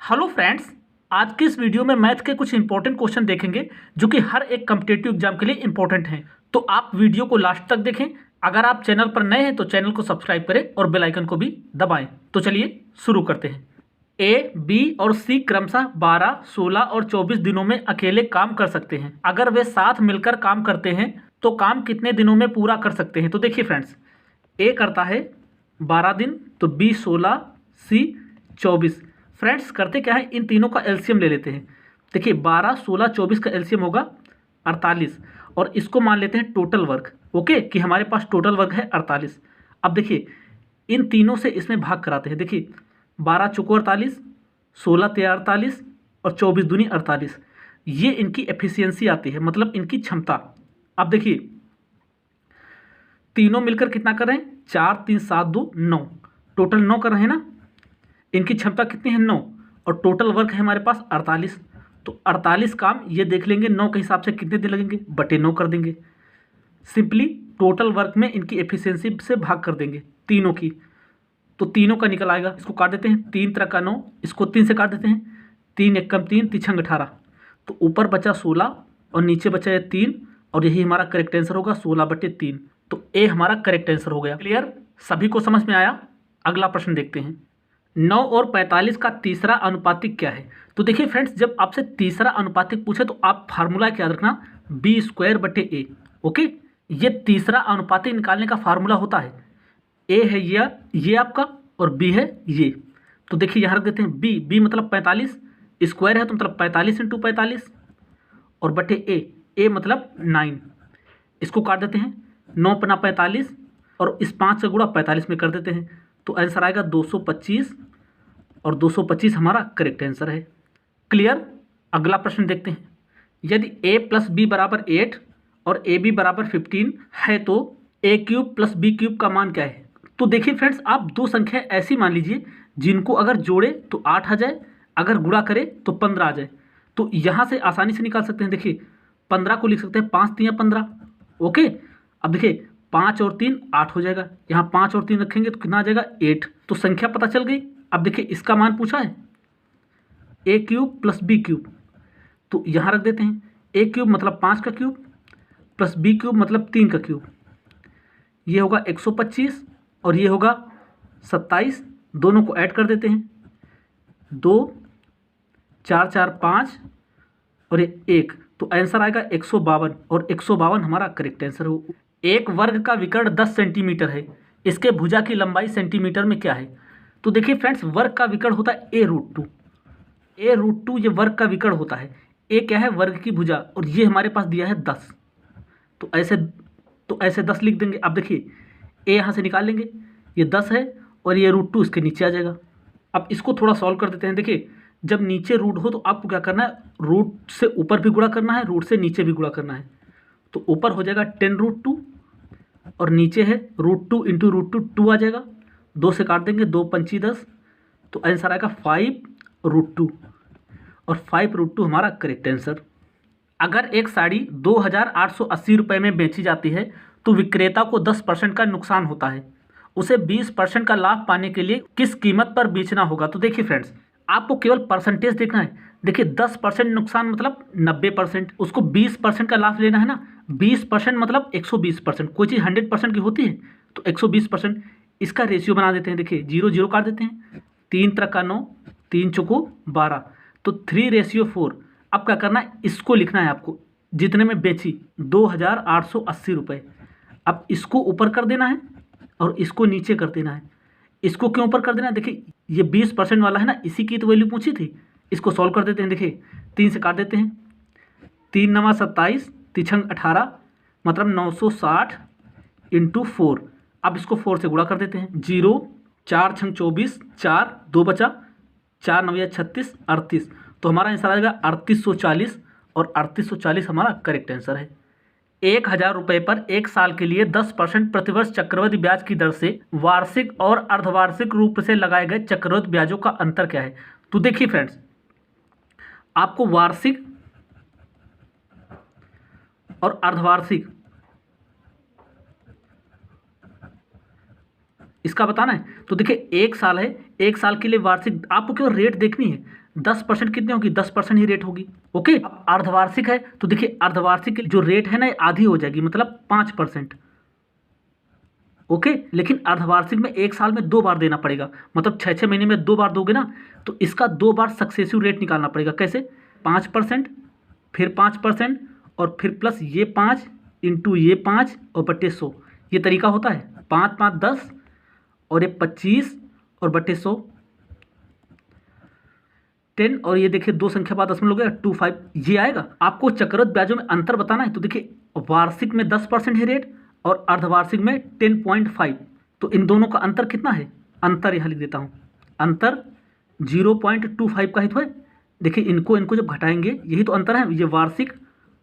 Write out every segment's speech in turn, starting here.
Hello friends, आज की इस वीडियो में मैथ के कुछ इंपॉर्टेंट क्वेश्चन देखेंगे जो कि हर एक कॉम्पिटिटिव एग्जाम के लिए इंपॉर्टेंट हैं। तो आप वीडियो को लास्ट तक देखें। अगर आप चैनल पर नए हैं तो चैनल को सब्सक्राइब करें और बेल आइकन को भी दबाएं। तो चलिए शुरू करते हैं। ए, बी और सी क्रमशः 12, 16 और 24 दिनों में अकेले काम कर सकते हैं। अगर वे साथ मिलकर काम करते हैं तो काम कितने दिनों में पूरा कर सकते हैं। तो देखिए फ्रेंड्स, ए करता है 12 दिन, तो बी 16, सी 24। फ्रेंड्स करते क्या है, इन तीनों का एलसीएम ले लेते हैं। देखिए 12, 16, 24 का एलसीएम होगा 48 और इसको मान लेते हैं टोटल वर्क। ओके, कि हमारे पास टोटल वर्क है 48। अब देखिए इन तीनों से इसमें भाग कराते हैं। देखिए 12 चौको 48, 16 तेरह 48 और 24 दूनी 48। ये इनकी एफिशिएंसी आती है, मतलब इनकी क्षमता। अब देखिए तीनों मिलकर कितना कर रहे हैं, 4 3 7 2 9, टोटल 9 कर रहे हैं ना। इनकी क्षमता कितनी है, 9, और टोटल वर्क है हमारे पास 48। तो 48 काम ये देख लेंगे 9 के हिसाब से कितने दिन लगेंगे, बटे 9 कर देंगे। सिंपली टोटल वर्क में इनकी एफिशिएंसी से भाग कर देंगे तीनों की, तो तीनों का निकल आएगा। इसको काट देते हैं, 3 3 का 9, इसको 3 से काट देते हैं, 3 1 कम 3, 3 18। तो ऊपर बचा 16 और नीचे बचा है 3, और यही हमारा करेक्ट आंसर होगा 16/3। तो ए हमारा करेक्ट आंसर हो गया। क्लियर, सभी को समझ में आया। अगला प्रश्न देखते हैं। 9 और 45 का तीसरा अनुपातिक क्या है। तो देखिए फ्रेंड्स, जब आपसे तीसरा अनुपातिक पूछे तो आप फार्मूला याद रखना, b²/a। ओके, ये तीसरा अनुपातिक निकालने का फार्मूला होता है। ए है ये आपका, और बी है ये। तो देखिए यहाँ रख देते हैं बी मतलब 45, स्क्वायर है तो मतलब 45 × 45, और बटे ए मतलब 9। इसको काट देते हैं, 9 पना 45 और इस 5 से गुणा 45 में कर देते हैं, तो आंसर आएगा 225, और 225 हमारा करेक्ट आंसर है। क्लियर, अगला प्रश्न देखते हैं। यदि a + b = 8 और ab = 15 है तो a³ + b³ का मान क्या है। तो देखिए फ्रेंड्स, आप दो संख्या ऐसी मान लीजिए जिनको अगर जोड़े तो 8 आ जाए, अगर गुणा करे तो 15 आ जाए। तो यहाँ से आसानी से निकाल सकते हैं। देखिए 15 को लिख सकते हैं 5 × 3 = 15। ओके, अब देखिए 5 और 3 8 हो जाएगा, यहाँ 5 और 3 रखेंगे तो कितना आ जाएगा 8। तो संख्या पता चल गई। अब देखिए इसका मान पूछा है a³ + b³, तो यहाँ रख देते हैं a³ मतलब 5 का क्यूब प्लस b³ मतलब 3 का क्यूब। ये होगा 125 और ये होगा 27। दोनों को ऐड कर देते हैं, 2 4 4 5 और ये 1, तो आंसर आएगा 152, और 152 हमारा करेक्ट आंसर हो। एक वर्ग का विकर्ण 10 सेंटीमीटर है, इसके भुजा की लंबाई सेंटीमीटर में क्या है। तो देखिए फ्रेंड्स, वर्ग का विकर्ण होता है a√2। a√2 ये वर्ग का विकर्ण होता है। ए क्या है, वर्ग की भुजा, और ये हमारे पास दिया है 10, तो ऐसे 10 लिख देंगे। अब देखिए ए यहाँ से निकाल लेंगे, ये 10 है और ये √2 इसके नीचे आ जाएगा। अब इसको थोड़ा सॉल्व कर देते हैं। देखिए जब नीचे रूट हो तो आपको क्या करना है, रूट से ऊपर भी गुणा करना है, रूट से नीचे भी गुणा करना है। तो ऊपर हो जाएगा 10√2 और नीचे है √2 × √2 2 आ जाएगा, 2 से काट देंगे, 2 पंची 10, तो आंसर आएगा 5√2, और 5√2 हमारा करेक्ट आंसर। अगर एक साड़ी 2880 रुपये में बेची जाती है तो विक्रेता को 10% का नुकसान होता है, उसे 20% का लाभ पाने के लिए किस कीमत पर बेचना होगा। तो देखिए फ्रेंड्स, आपको केवल परसेंटेज देखना है। देखिए 10% नुकसान मतलब 90%, उसको 20% का लाभ लेना है ना। 20% मतलब 120%। कोई चीज़ 100% की होती है तो 120%। इसका रेशियो बना देते हैं। देखिए 0 0 काट देते हैं, 3 3 का 9, 3 चौको 12, तो 3:4। अब क्या करना है, इसको लिखना है आपको, जितने में बेची 2880 रुपये। अब इसको ऊपर कर देना है और इसको नीचे कर देना है। इसको क्यों ऊपर कर देना है, देखिए ये 20% वाला है ना, इसी की तो वैल्यू पूछी थी। इसको सॉल्व कर देते हैं। देखिए 3 से काट देते हैं, 3 9 27, 3 18, मतलब 960 × 4। अब इसको 4 से गुणा कर देते हैं, 0 4 6 24, 4 2 बचा, 4 9 36 38, तो हमारा आंसर आएगा 3840, और 3840 हमारा करेक्ट आंसर है। 1000 रुपये पर एक साल के लिए 10% प्रतिवर्ष चक्रवृद्धि ब्याज की दर से वार्षिक और अर्धवार्षिक रूप से लगाए गए चक्रवृद्धि ब्याजों का अंतर क्या है। तो देखिए फ्रेंड्स, आपको वार्षिक और अर्धवार्षिक इसका बताना है। तो देखिए एक साल है, एक साल के लिए वार्षिक, आपको केवल रेट देखनी है। 10% कितनी होगी, 10% ही रेट होगी। ओके, अब अर्धवार्षिक है तो देखिए अर्धवार्षिक जो रेट है ना ये आधी हो जाएगी, मतलब 5%। ओके, लेकिन अर्धवार्षिक में एक साल में 2 बार देना पड़ेगा, मतलब 6-6 महीने में 2 बार दोगे ना, तो इसका 2 बार सक्सेसिव रेट निकालना पड़ेगा। कैसे, 5%, फिर 5% और फिर प्लस ये 5 इंटू ये 5 और बटे 100, ये तरीका होता है। 5 5 10 और ये 25 और बटे 100 10, और ये देखिए 2 संख्या बाद 10 में लोगे 25, ये आएगा। आपको चक्रवृद्धि ब्याजों में अंतर बताना है तो देखिए वार्षिक में 10% है रेट और अर्धवार्षिक में 10.5, तो इन दोनों का अंतर कितना है, अंतर यहाँ लिख देता हूँ, अंतर 0.25 का ही तो है। देखिए इनको जब घटाएंगे यही तो अंतर है, ये वार्षिक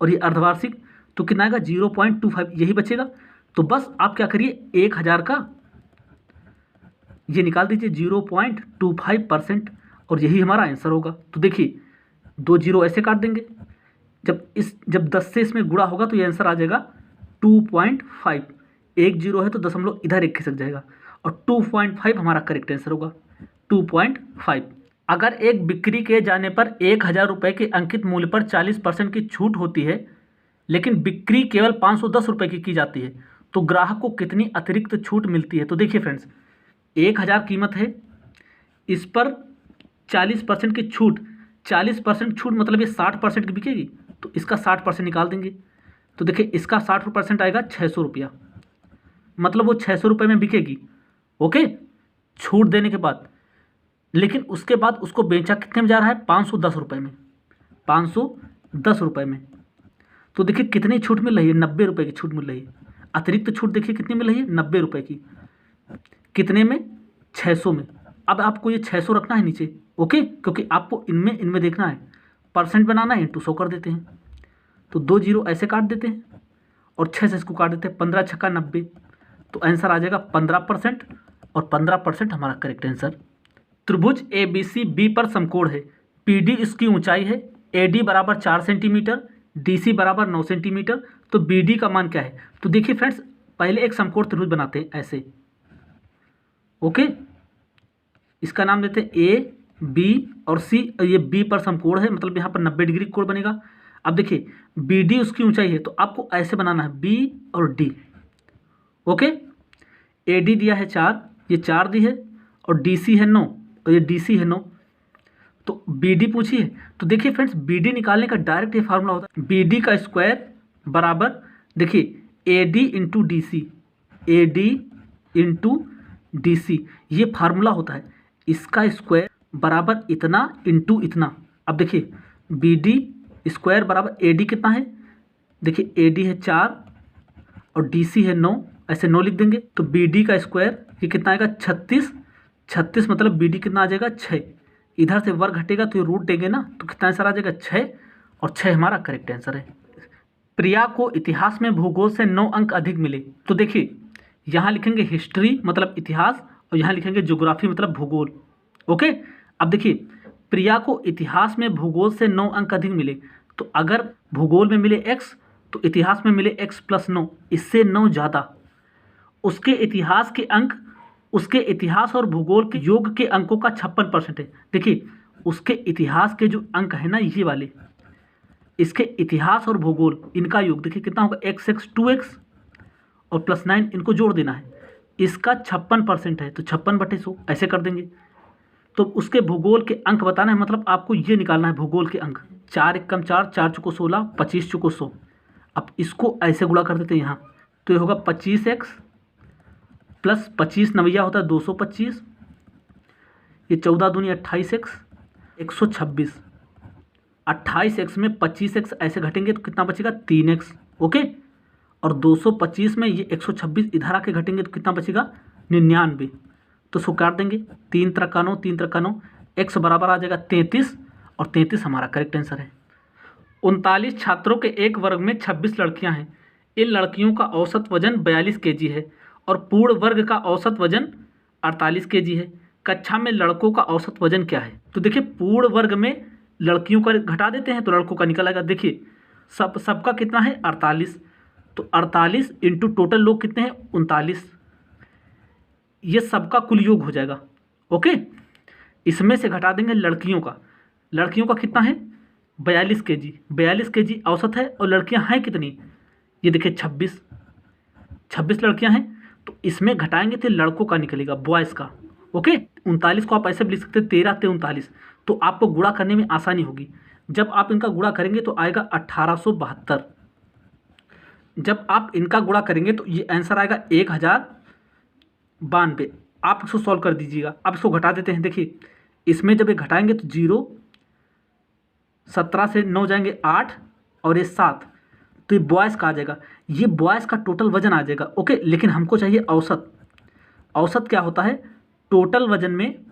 और ये अर्धवार्षिक, तो कितना आएगा 0.25, यही बचेगा। तो बस आप क्या करिए 1000 का ये निकाल दीजिए 0.25%, और यही हमारा आंसर होगा। तो देखिए 2 जीरो ऐसे काट देंगे, जब 10 से इसमें गुणा होगा तो ये आंसर आ जाएगा 2.5। 1 जीरो है तो दशमलव इधर एक खिसक जाएगा और 2.5 हमारा करेक्ट आंसर होगा, 2.5। अगर एक बिक्री किए जाने पर 1000 रुपये के अंकित मूल्य पर 40% की छूट होती है, लेकिन बिक्री केवल 510 रुपये की जाती है, तो ग्राहक को कितनी अतिरिक्त छूट मिलती है। तो देखिए फ्रेंड्स 1000 कीमत है, इस पर 40% की छूट, 40% छूट मतलब ये 60% की बिकेगी, तो इसका 60% निकाल देंगे। तो देखिए इसका 60% आएगा 600 रुपया, मतलब वो 600 रुपये में बिकेगी। ओके, छूट देने के बाद, लेकिन उसके बाद उसको बेचा कितने में जा रहा है, 510 रुपये में, 510 रुपये में। तो देखिए कितनी छूट मिल रही है, 90 रुपये की छूट मिल रही है। अतिरिक्त छूट देखिए कितनी मिल रही है, 90 रुपये की, कितने में, 600 में। अब आपको ये 600 रखना है नीचे, ओके, क्योंकि आपको इनमें देखना है, परसेंट बनाना है, इंटू 100 कर देते हैं। तो 2 जीरो ऐसे काट देते हैं और 6 से इसको काट देते हैं, 15 छक्का 90, तो आंसर आ जाएगा 15%, और 15% हमारा करेक्ट आंसर। त्रिभुज ए बी सी बी पर समकोण है, पी डी इसकी ऊंचाई है, ए डी बराबर 4 सेंटीमीटर, डी सी बराबर 9 सेंटीमीटर, तो बी डी का मान क्या है। तो देखिए फ्रेंड्स पहले एक समकोण त्रिभुज बनाते हैं ऐसे, ओके, इसका नाम देते हैं ए बी और सी, ये बी पर समकोण है, मतलब यहाँ पर 90 डिग्री कोण बनेगा। अब देखिए बी डी उसकी ऊंचाई है, तो आपको ऐसे बनाना है बी और डी, ओके। ए डी दिया है 4, ये 4 दी है, और डी सी है 9, और ये डी सी है 9, तो बी डी पूछी है। तो देखिए फ्रेंड्स बी डी निकालने का डायरेक्ट ये फार्मूला होता है, बी डी का स्क्वायर बराबर, देखिए A D into D C, A D into D C, ये फार्मूला होता है, इसका स्क्वायर बराबर इतना इंटू इतना। अब देखिए बी डी स्क्वायर बराबर ए डी कितना है, देखिए ए डी है 4 और डी सी है 9, ऐसे 9 लिख देंगे। तो बी डी का स्क्वायर ये कितना आएगा 36, 36 मतलब बी डी कितना आ जाएगा 6, इधर से वर्ग घटेगा तो ये रूट देंगे ना, तो कितना आंसर आ जाएगा 6, और 6 हमारा करेक्ट आंसर है। प्रिया को इतिहास में भूगोल से 9 अंक अधिक मिले, तो देखिए यहाँ लिखेंगे हिस्ट्री मतलब इतिहास, और यहाँ लिखेंगे ज्योग्राफी मतलब भूगोल, ओके। अब देखिए प्रिया को इतिहास में भूगोल से 9 अंक अधिक मिले, तो अगर भूगोल में मिले x तो इतिहास में मिले x + 9, इससे 9 ज़्यादा, उसके इतिहास के अंक, उसके इतिहास और भूगोल के योग के अंकों का 56% है। देखिए उसके इतिहास के जो अंक है ना ये वाले, इसके इतिहास और भूगोल इनका योग देखिए कितना होगा, x 2x और +9 इनको जोड़ देना है, इसका 56% है, तो 56/100 ऐसे कर देंगे। तो उसके भूगोल के अंक बताना है, मतलब आपको ये निकालना है भूगोल के अंक, 4 × 4, 4 × 16, 25 × 100। अब इसको ऐसे गुणा कर देते हैं यहाँ, तो ये होगा 25x प्लस 25 नवैया होता है 225, ये 14 दूनी 28x, 126, 28x में 25x ऐसे घटेंगे तो कितना बचेगा 3x, ओके। और 225 में ये 126 इधर आके घटेंगे तो कितना बचेगा 99, तो इसको काट देंगे, 3 × 9, 3 × 9, x बराबर आ जाएगा 33, और 33 हमारा करेक्ट आंसर है। 39 छात्रों के एक वर्ग में 26 लड़कियां हैं, इन लड़कियों का औसत वजन 42 kg है और पूर्ण वर्ग का औसत वजन 48 kg है, कक्षा में लड़कों का औसत वजन क्या है। तो देखिए पूर्ण वर्ग में लड़कियों का घटा देते हैं तो लड़कों का निकल आएगा, देखिए सबका कितना है 48, तो 48 इंटू टोटल लोग कितने हैं 39, ये सबका कुल योग हो जाएगा, ओके। इसमें से घटा देंगे लड़कियों का, लड़कियों का कितना है 42 kg, 42 kg औसत है। और लड़कियां हैं कितनी, ये देखिए 26 लड़कियां हैं। तो इसमें घटाएंगे तो लड़कों का निकलेगा, बॉयज़ का। ओके, 39 को आप ऐसे भी लिख सकते हैं 13 ते 39। तो आपको गुणा करने में आसानी होगी। जब आप इनका गुणा करेंगे तो आएगा 1872। जब आप इनका गुणा करेंगे तो ये आंसर आएगा 1092। आप इसको सॉल्व कर दीजिएगा। आप इसको घटा देते हैं। देखिए इसमें जब ये घटाएंगे तो 0, 17 से 9 जाएंगे 8 और ये 7, तो ये बॉयज़ का आ जाएगा। ये बॉयज़ का टोटल वजन आ जाएगा। ओके, लेकिन हमको चाहिए औसत। औसत क्या होता है, टोटल वजन में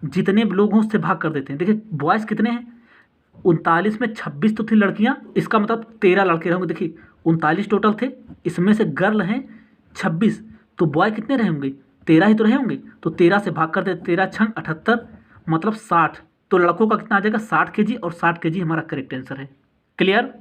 जितने लोग हों उससे भाग कर देते हैं। देखिए बॉयज़ कितने हैं, 39 में 26 तो थी लड़कियां, इसका मतलब 13 लड़के रहेंगे। देखिए 39 टोटल थे, इसमें से गर्ल हैं 26, तो बॉय कितने रहे होंगे, 13 ही तो रहे होंगे। तो 13 से भाग कर दे, 13 छंग 78, मतलब 60। तो लड़कों का कितना आ जाएगा 60 kg, और 60 kg हमारा करेक्ट आंसर है। क्लियर।